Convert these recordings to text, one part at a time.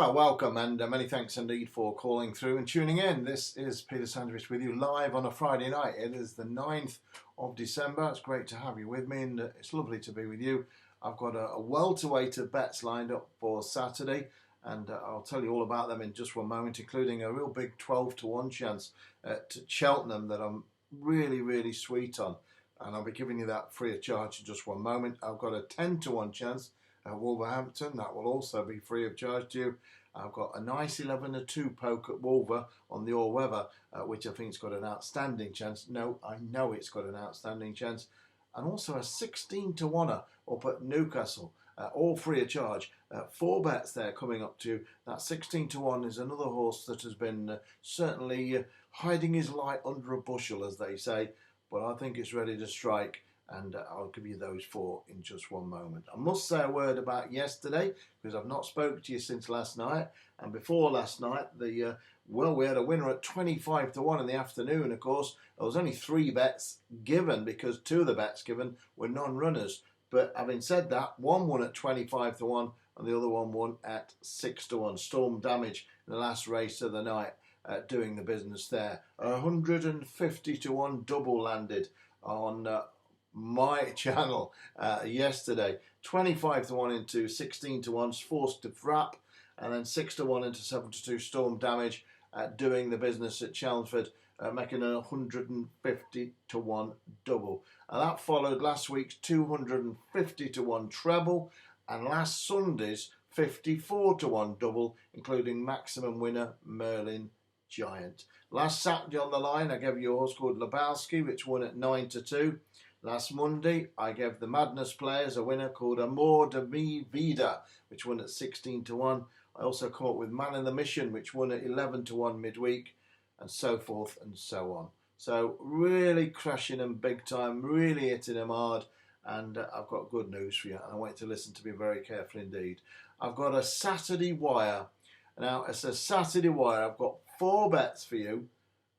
Well, welcome and many thanks indeed for calling through and tuning in. This is Peter Sandwich with you live on a Friday night. It is the 9th of December. It's great to have you with me and it's lovely to be with you. I've got a welterweight of bets lined up for Saturday and I'll tell you all about them in just one moment, including a real big 12-1 chance at Cheltenham that I'm really sweet on. And I'll be giving you that free of charge in just one moment. I've got a 10-1 chance at Wolverhampton. That will also be free of charge to you. I've got a nice 11-2 poke at Wolver on the all-weather, which I think's got an outstanding chance. No, I know it's got an outstanding chance. And also a 16-1 up at Newcastle, all free of charge. 4 bets there coming up to that 16-1 is another horse that has been certainly hiding his light under a bushel, as they say. But I think it's ready to strike. And I'll give you those 4 in just one moment. I must say a word about yesterday because I've not spoken to you since last night. And before last night, we had a winner at 25-1 in the afternoon. Of course, there was only 3 bets given because 2 of the bets given were non-runners. But having said that, one won at 25-1 and the other one won at 6-1. Storm Damage in the last race of the night, doing the business there. 150-1 double landed on my channel yesterday. 25-1 into 16-1's Forced to Frap, and then 6-1 into 7-2 Storm Damage, doing the business at Cheltenham, making a 150-1 double. And that followed last week's 250-1 treble and last Sunday's 54-1 double, including maximum winner Merlin Giant. Last Saturday on the line, I gave you a horse called Lebowski, which won at 9-2. Last Monday, I gave the Madness Players a winner called Amor de Mi Vida, which won at 16-1. I also come up with Man in the Mission, which won at 11-1 midweek, and so forth and so on. So really crashing them big time, really hitting them hard, and I've got good news for you, and I want you to listen to me very carefully indeed. I've got a Saturday wire. Now, it's a Saturday wire. I've got 4 bets for you,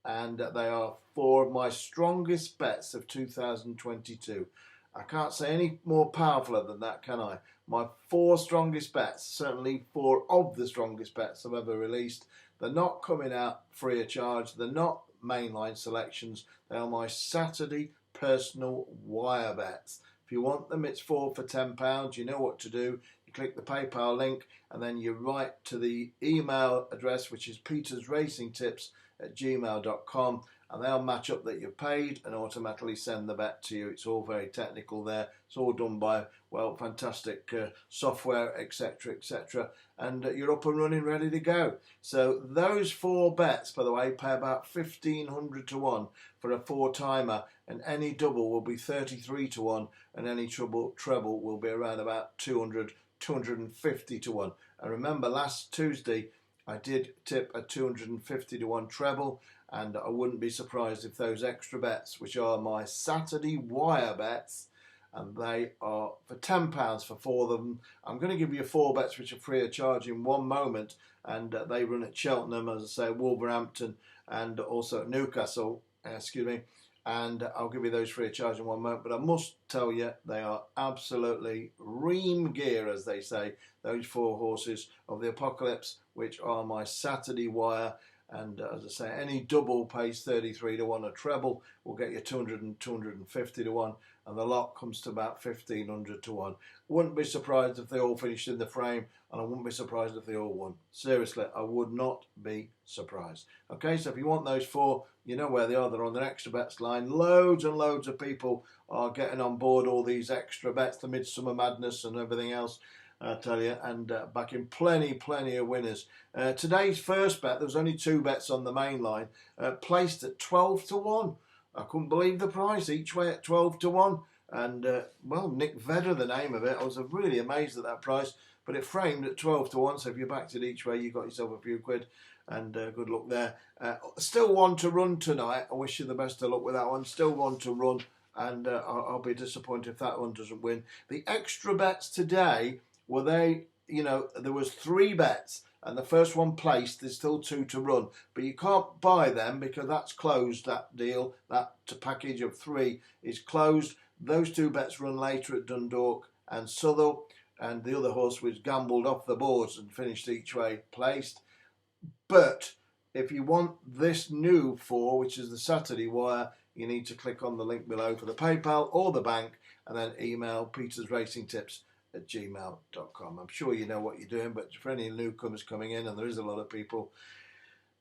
and they are 4 of my strongest bets of 2022. I can't say any more powerful than that, can I? My 4 strongest bets, certainly 4 of the strongest bets I've ever released. They're not coming out free of charge. They're not mainline selections. They are my Saturday personal wire bets. If you want them, it's 4 for £10. You know what to do. You click the PayPal link and then you write to the email address, which is petersracingtips@gmail.com, and they'll match up that you've paid and automatically send the bet to you. It's all very technical there. It's all done by, well, fantastic software, etc., and you're up and running, ready to go. So those 4 bets, by the way, pay about 1,500-1 for a 4-timer, and any double will be 33-1, and any treble will be around about 250-1. And remember, last Tuesday I did tip a 250-1 treble, and I wouldn't be surprised if those extra bets, which are my Saturday wire bets, and they are for £10 for 4 of them. I'm going to give you 4 bets which are free of charge in one moment, and they run at Cheltenham, as I say, Wolverhampton, and also at Newcastle, and I'll give you those free of charge in one moment. But I must tell you, they are absolutely ream gear, as they say, those 4 horses of the apocalypse, which are my Saturday wire. And as I say, any double pays 33-1. A treble will get you 200 and 250-1, and the lot comes to about 1,500-1. Wouldn't be surprised if they all finished in the frame, and I wouldn't be surprised if they all won. Seriously, I would not be surprised. Okay, so if you want those 4, you know where they are. They're on the extra bets line. Loads and loads of people are getting on board all these extra bets, the Midsummer Madness and everything else, I tell you, and backing plenty of winners. Today's first bet, there was only 2 bets on the main line, placed at 12-1. I couldn't believe the price, each way at 12-1. And, well, Nick Vedder, the name of it. I was really amazed at that price, but it framed at 12-1, so if you backed it each way, you got yourself a few quid, and good luck there. Still one to run tonight. I wish you the best of luck with that one. Still one to run, and I'll be disappointed if that one doesn't win. The extra bets today, were they, there was 3 bets, and the first one placed. There's still 2 to run, but you can't buy them because that's closed. That deal, that package of 3 is closed. Those 2 bets run later at Dundalk and Southwell. and the other horse was gambled off the boards and finished each way placed. But if you want this new 4, which is the Saturday wire, you need to click on the link below for the PayPal or the bank, and then email petersracingtips@gmail.com. I'm sure you know what you're doing, but for any newcomers coming in, and there is a lot of people,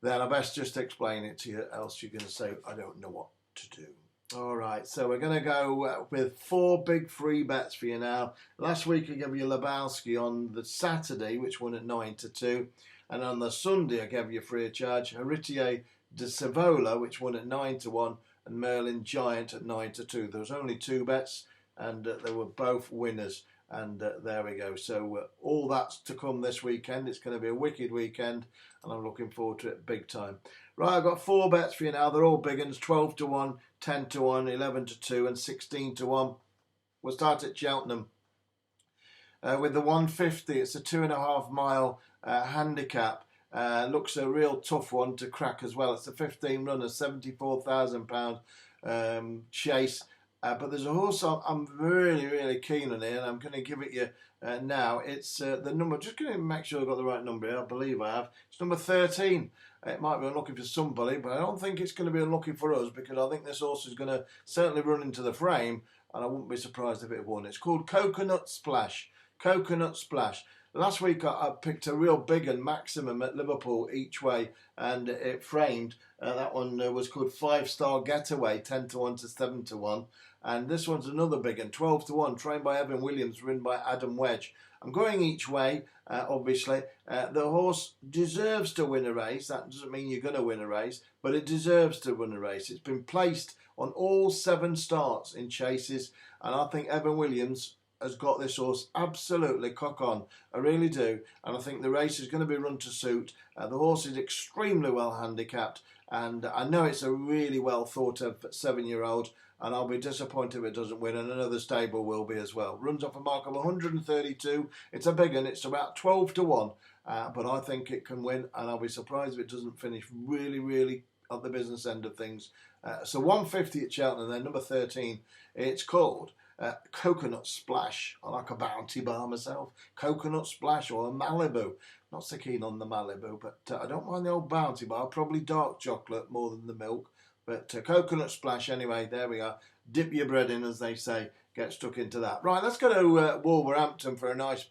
then I best just explain it to you, else you're going to say, I don't know what to do. All right, so we're going to go with 4 big free bets for you now. Last week I gave you Lebowski on the Saturday, which won at 9-2. And on the Sunday I gave you free of charge Heritier de Savola, which won at 9-1. And Merlin Giant at 9-2. There was only 2 bets, and they were both winners. And there we go. So all that's to come this weekend. It's going to be a wicked weekend, and I'm looking forward to it big time. Right, I've got 4 bets for you now. They're all big ones: 12-1, 10-1, 11-2, and 16-1. We'll start at Cheltenham with the 150. It's a 2.5 mile handicap. Looks a real tough one to crack as well. It's a 15 runner, £74,000 chase. But there's a horse I'm really, really keen on here, and I'm going to give it you now. It's the number, just going to make sure I've got the right number here. I believe I have. It's number 13. It might be unlucky for somebody, but I don't think it's going to be unlucky for us, because I think this horse is going to certainly run into the frame, and I wouldn't be surprised if it won. It's called Coconut Splash. Coconut Splash. Last week I picked a real big one, Maximum, at Liverpool each way, and it framed. That one was called 5-Star Getaway, 10-1 to 7-1. And this one's another big one, 12-1, trained by Evan Williams, ridden by Adam Wedge. I'm going each way, obviously. The horse deserves to win a race. That doesn't mean you're going to win a race, but it deserves to win a race. It's been placed on all 7 starts in chases, and I think Evan Williams has got this horse absolutely cock on. I really do. And I think the race is going to be run to suit. The horse is extremely well handicapped, and I know it's a really well thought of 7-year-old, and I'll be disappointed if it doesn't win, and another stable will be as well. Runs off a mark of 132. It's a big one. It's about 12-1, but I think it can win, and I'll be surprised if it doesn't finish really, really at the business end of things. So 150 at Cheltenham, then number 13. It's called Coconut Splash. I like a Bounty bar myself. Coconut Splash or a Malibu. Not so keen on the Malibu, but I don't mind the old Bounty bar. Probably dark chocolate more than the milk. But Coconut Splash anyway. There we are. Dip your bread in, as they say. Get stuck into that. Right, let's go to Wolverhampton for a nice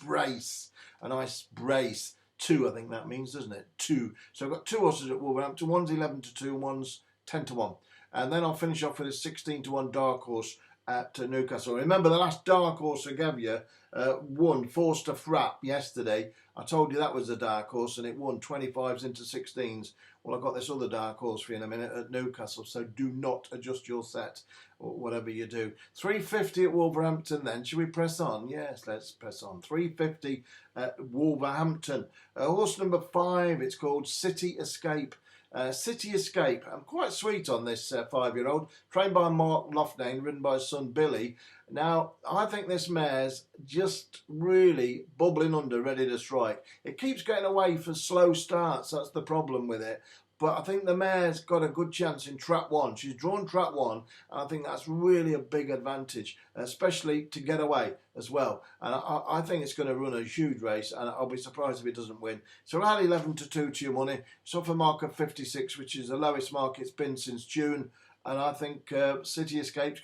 brace. A nice brace. 2, I think that means, doesn't it? 2. So I've got 2 horses at Wolverhampton. One's 11-2, one's 10-1. And then I'll finish off with a 16-1 dark horse at Newcastle. Remember the last dark horse I gave you won Forster Frapp yesterday. I told you that was a dark horse, and it won 25s into 16s. Well, I've got this other dark horse for you in a minute at Newcastle, so do not adjust your set or whatever you do. 350 at Wolverhampton then. Should we press on? Yes, let's press on. 350 at Wolverhampton. Horse number 5, it's called City Escape. City Escape. I'm quite sweet on this 5-year-old, trained by Mark Loughnane, ridden by his son Billy. Now, I think this mare's just really bubbling under, ready to strike. It keeps getting away for slow starts. That's the problem with it. But I think the mare's got a good chance in trap 1. She's drawn trap 1, and I think that's really a big advantage, especially to get away as well. And I think it's going to run a huge race, and I'll be surprised if it doesn't win. So around 11-2 to your money. It's off a mark of 56, which is the lowest mark it's been since June. And I think City Escape,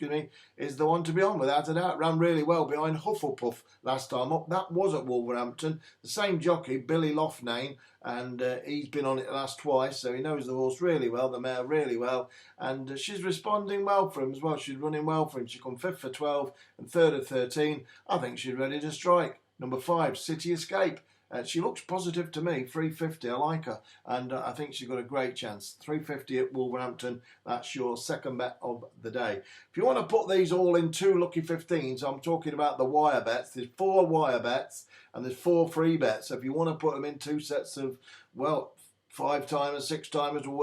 is the one to be on, without a doubt. Ran really well behind Hufflepuff last time up. That was at Wolverhampton. The same jockey, Billy Loughnane, and he's been on it the last twice, so he knows the horse really well, the mare really well. And she's responding well for him as well. She's running well for him. She come 5th for 12 and 3rd of 13. I think she's ready to strike. Number 5, City Escape. She looks positive to me, 350, I like her, and I think she's got a great chance. 350 at Wolverhampton, that's your second bet of the day. If you want to put these all in 2 lucky 15s, I'm talking about the wire bets. There's 4 wire bets and there's 4 free bets. So if you want to put them in 2 sets of, well, 5-timers, 6-timers, or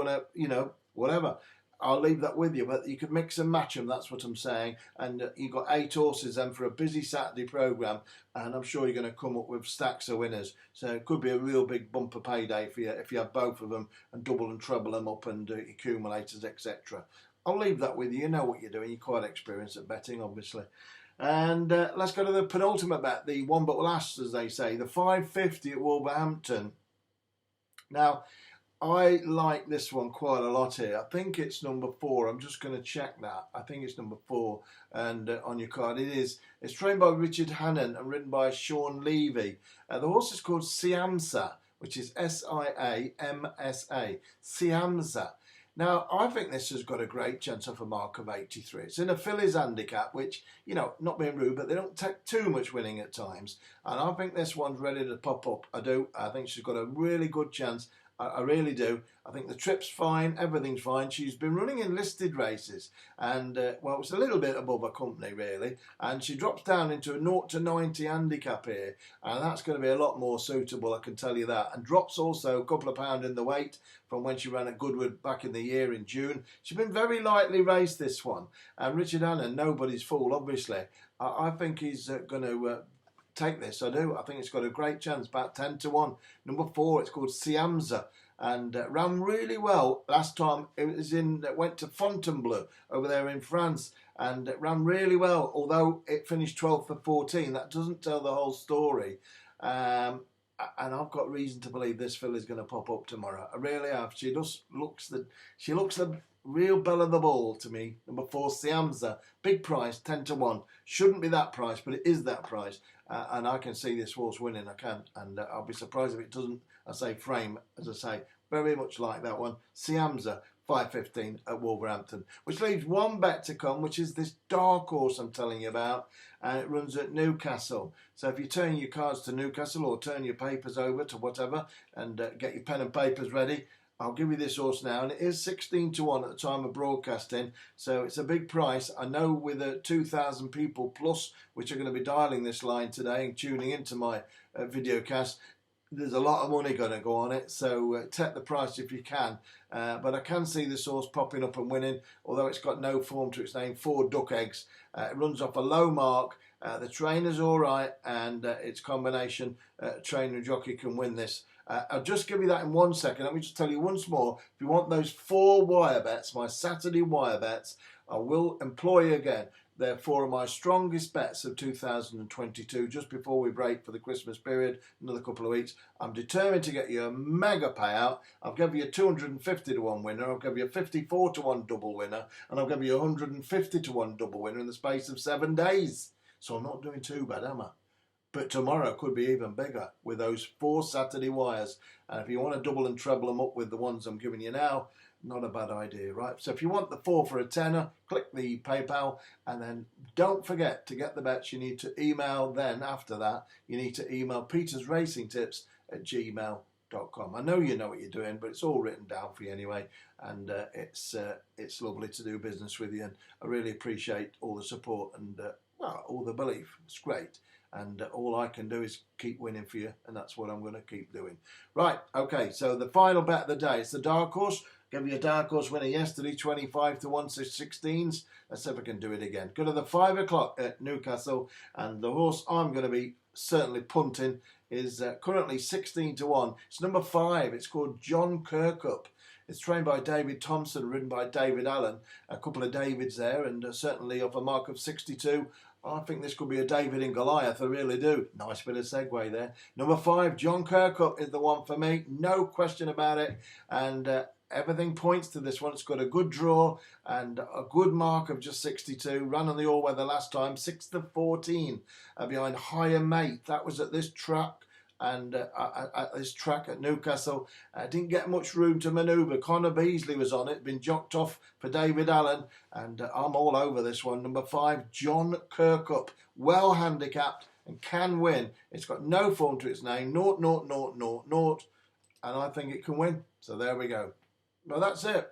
whatever, I'll leave that with you, but you could mix and match them, that's what I'm saying. And you've got 8 horses then for a busy Saturday programme, and I'm sure you're going to come up with stacks of winners. So it could be a real big bumper payday for you if you have both of them and double and treble them up and accumulators, etc. I'll leave that with you. You know what you're doing. You're quite experienced at betting, obviously. And let's go to the penultimate bet, the one but last, as they say, the 550 at Wolverhampton. Now, I like this one quite a lot here. I think it's number 4. I'm just going to check that. I think it's number 4. And on your card, it is. It's trained by Richard Hannon and ridden by Sean Levy. The horse is called Siamsa, which is Siamsa. Siamsa. Now, I think this has got a great chance of a mark of 83. It's in a fillies handicap, which, you know, not being rude, but they don't take too much winning at times. And I think this one's ready to pop up. I do. I think she's got a really good chance. I really do. I think the trip's fine, everything's fine. She's been running in listed races, and well, it's a little bit above her company really, and she drops down into a 0 to 90 handicap here, and that's going to be a lot more suitable, I can tell you that, and drops also a couple of pounds in the weight from when she ran at Goodwood back in the year in June. She's been very lightly raced, this one, and Richard Hannon, nobody's fool, obviously. I think he's going to take this. I do. I think it's got a great chance, about 10 to 1. Number 4, it's called Siamsa, and ran really well last time. It was went to Fontainebleau over there in France, and it ran really well, although it finished 12th for 14. That doesn't tell the whole story. And I've got reason to believe this filly's going to pop up tomorrow. I really have. She looks the real belle of the ball to me. Number 4, Siamsa, big price, 10 to 1. Shouldn't be that price, but it is that price. And I can see this horse winning, I can. And I'll be surprised if it doesn't, I say, frame, as I say, very much like that one. Siamsa, 5.15 at Wolverhampton. Which leaves one bet to come, which is this dark horse I'm telling you about. And it runs at Newcastle. So if you turn your cards to Newcastle or turn your papers over to whatever and get your pen and papers ready, I'll give you this horse now, and it is 16 to 1 at the time of broadcasting, so it's a big price. I know with 2,000 people plus, which are going to be dialing this line today and tuning into my videocast, there's a lot of money going to go on it, so take the price if you can. But I can see this horse popping up and winning, although it's got no form to its name, 4 duck eggs. It runs off a low mark. The trainer's all right, and its combination, trainer and jockey can win this. I'll just give you that in 1 second. Let me just tell you once more. If you want those 4 wire bets, my Saturday wire bets, I will employ you again. They're 4 of my strongest bets of 2022, just before we break for the Christmas period, another couple of weeks. I'm determined to get you a mega payout. I'll give you a 250 to 1 winner, I'll give you a 54 to 1 double winner, and I'll give you a 150 to 1 double winner in the space of 7 days. So I'm not doing too bad, am I? But tomorrow could be even bigger with those 4 Saturday wires. And if you want to double and treble them up with the ones I'm giving you now, not a bad idea, right? So if you want the 4 for a tenner, click the PayPal, and then don't forget to get the bets. You need to email then, after that, you need to email petersracingtips@gmail.com. I know you know what you're doing, but it's all written down for you anyway, and it's lovely to do business with you, and I really appreciate all the support and all the belief. It's great. And all I can do is keep winning for you, and that's what I'm going to keep doing. Right, okay, so the final bet of the day, it's the dark horse. Gave you a dark horse winner yesterday, 25 to 1, so 16s. Let's see if I can do it again. Go to the 5 o'clock at Newcastle, and the horse I'm going to be certainly punting is currently 16 to 1. It's number 5. It's called John Kirkup. It's trained by David Thompson, ridden by David Allen. A couple of Davids there, and certainly off a mark of 62. I think this could be a David and Goliath, I really do. Nice bit of segue there. Number 5, John Kirkup is the one for me, no question about it. And everything points to this one. It's got a good draw and a good mark of just 62. Ran on the all-weather last time, 6 to 14 behind Higher Mate. That was at this track. And at this track at Newcastle, didn't get much room to manoeuvre. Connor Beasley was on it, been jocked off for David Allen, and I'm all over this one. Number 5, John Kirkup, well handicapped and can win. It's got no form to its name, 0, 0, 0, 0, 0, and I think it can win. So there we go. Well, that's it.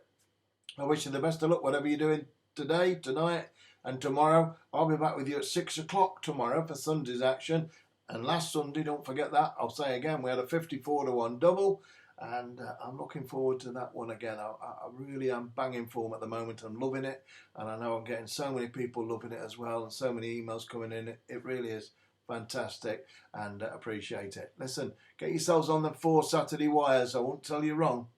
I wish you the best of luck, whatever you're doing today, tonight, and tomorrow. I'll be back with you at 6 o'clock tomorrow for Sunday's action. And last Sunday, don't forget that, I'll say again, we had a 54 to 1 double, and I'm looking forward to that one again. I really am banging form at the moment. I'm loving it, and I know I'm getting so many people loving it as well, and so many emails coming in. It really is fantastic, and appreciate it. Listen, get yourselves on the 4 Saturday wires. I won't tell you wrong.